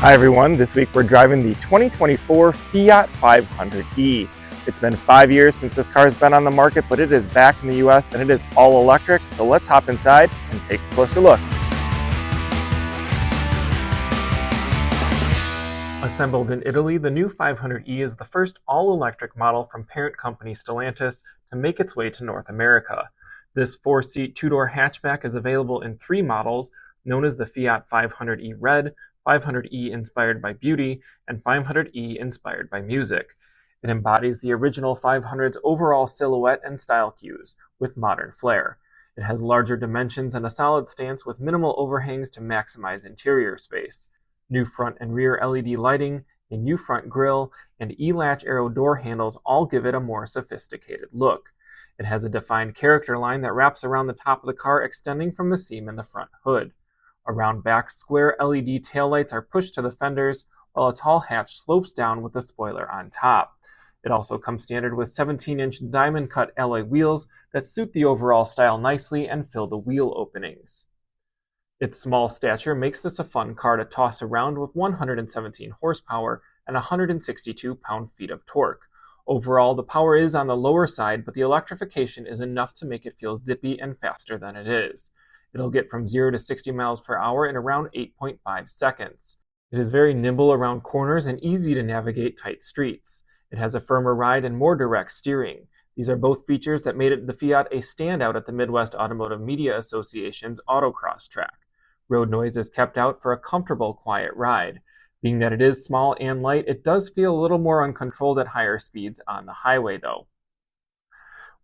Hi everyone, this week we're driving the 2024 Fiat 500e. It's been 5 years since this car has been on the market, but it is back in the US and it is all electric, so let's hop inside and take a closer look. Assembled in Italy, the new 500e is the first all-electric model from parent company Stellantis to make its way to North America. This 4-seat, 2-door hatchback is available in 3 models, known as the Fiat 500e Red, 500e inspired by beauty, and 500e inspired by music. It embodies the original 500's overall silhouette and style cues, with modern flair. It has larger dimensions and a solid stance with minimal overhangs to maximize interior space. New front and rear LED lighting, a new front grille, and E-latch aero door handles all give it a more sophisticated look. It has a defined character line that wraps around the top of the car, extending from the seam in the front hood. Around back, square LED taillights are pushed to the fenders, while a tall hatch slopes down with the spoiler on top. It also comes standard with 17-inch diamond-cut alloy wheels that suit the overall style nicely and fill the wheel openings. Its small stature makes this a fun car to toss around with 117 horsepower and 162 pound-feet of torque. Overall, the power is on the lower side, but the electrification is enough to make it feel zippy and faster than it is. It'll get from 0 to 60 miles per hour in around 8.5 seconds. It is very nimble around corners and easy to navigate tight streets. It has a firmer ride and more direct steering. These are both features that made the Fiat a standout at the Midwest Automotive Media Association's autocross track. Road noise is kept out for a comfortable, quiet ride. Being that it is small and light, it does feel a little more uncontrolled at higher speeds on the highway though.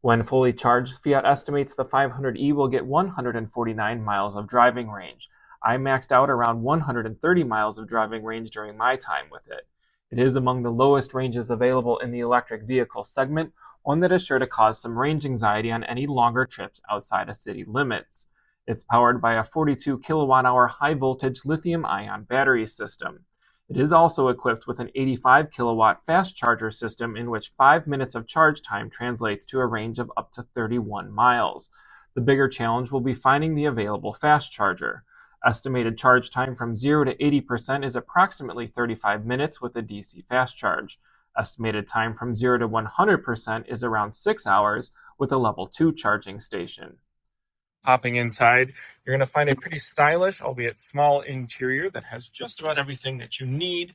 When fully charged, Fiat estimates the 500e will get 149 miles of driving range. I maxed out around 130 miles of driving range during my time with it. It is among the lowest ranges available in the electric vehicle segment, one that is sure to cause some range anxiety on any longer trips outside of city limits. It's powered by a 42 kilowatt-hour high-voltage lithium-ion battery system. It is also equipped with an 85 kilowatt fast charger system in which 5 minutes of charge time translates to a range of up to 31 miles. The bigger challenge will be finding the available fast charger. Estimated charge time from 0 to 80% is approximately 35 minutes with a DC fast charge. Estimated time from 0 to 100% is around 6 hours with a level 2 charging station. Hopping inside, you're going to find a pretty stylish, albeit small interior that has just about everything that you need.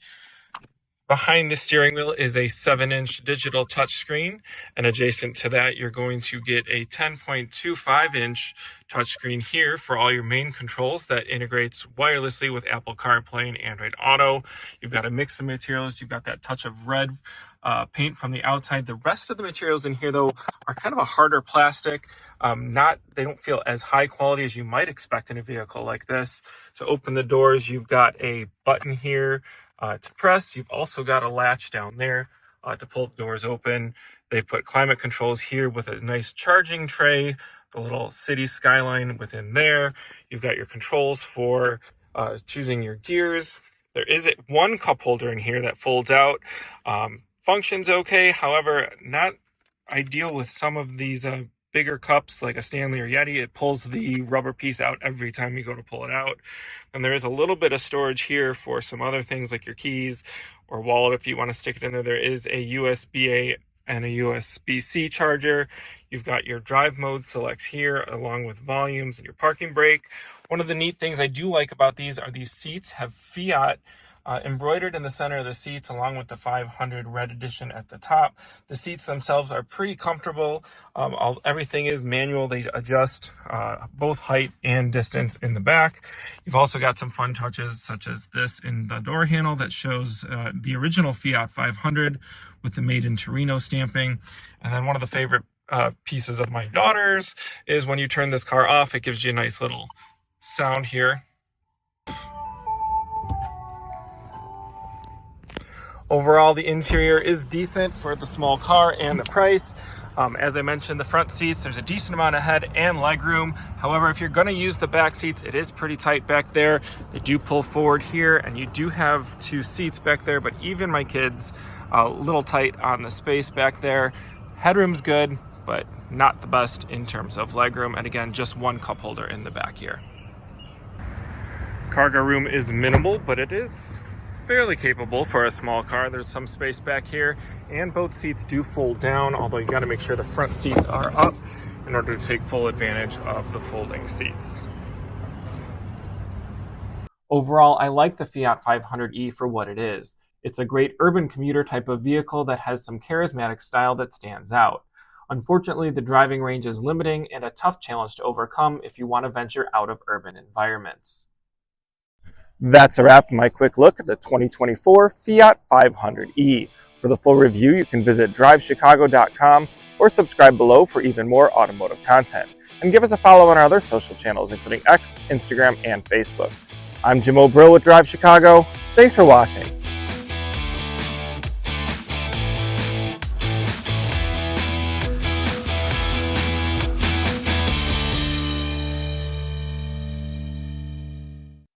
Behind the steering wheel is a 7-inch digital touchscreen, and adjacent to that, you're going to get a 10.25-inch touchscreen here for all your main controls that integrates wirelessly with Apple CarPlay and Android Auto. You've got a mix of materials. You've got that touch of red paint from the outside. The rest of the materials in here, though, are kind of a harder plastic. They don't feel as high quality as you might expect in a vehicle like this. To open the doors, you've got a button here to press. You've also got a latch down there to pull the doors open. They put climate controls here with a nice charging tray, the little city skyline within there. You've got your controls for choosing your gears. There is one cup holder in here that folds out. Functions okay, however, not ideal with some of these bigger cups like a Stanley or Yeti. It pulls the rubber piece out every time you go to pull it out. And there is a little bit of storage here for some other things like your keys or wallet if you want to stick it in there. There is a USB-A and a USB-C charger. You've got your drive mode selects here along with volumes and your parking brake. One of the neat things I do like about these are these seats have Fiat embroidered in the center of the seats along with the 500 Red Edition at the top. The seats themselves are pretty comfortable. Everything is manual. They adjust both height and distance in the back. You've also got some fun touches such as this in the door handle that shows the original Fiat 500 with the Made in Torino stamping. And then one of the favorite pieces of my daughter's is when you turn this car off, it gives you a nice little sound here. Overall, the interior is decent for the small car and the price. As I mentioned, the front seats, there's a decent amount of head and leg room. However, if you're going to use the back seats, it is pretty tight back there. They do pull forward here, and you do have 2 seats back there, but even my kids, a little tight on the space back there. Headroom's good, but not the best in terms of legroom. And again, just 1 cup holder in the back here. Cargo room is minimal, but it is fairly capable for a small car. There's some space back here, and both seats do fold down, although you got to make sure the front seats are up in order to take full advantage of the folding seats. Overall, I like the Fiat 500e for what it is. It's a great urban commuter type of vehicle that has some charismatic style that stands out. Unfortunately, the driving range is limiting and a tough challenge to overcome if you want to venture out of urban environments. That's a wrap for my quick look at the 2024 Fiat 500e. For the full review, you can visit DriveChicago.com or subscribe below for even more automotive content. And give us a follow on our other social channels, including X, Instagram, and Facebook. I'm Jim O'Brill with Drive Chicago. Thanks for watching.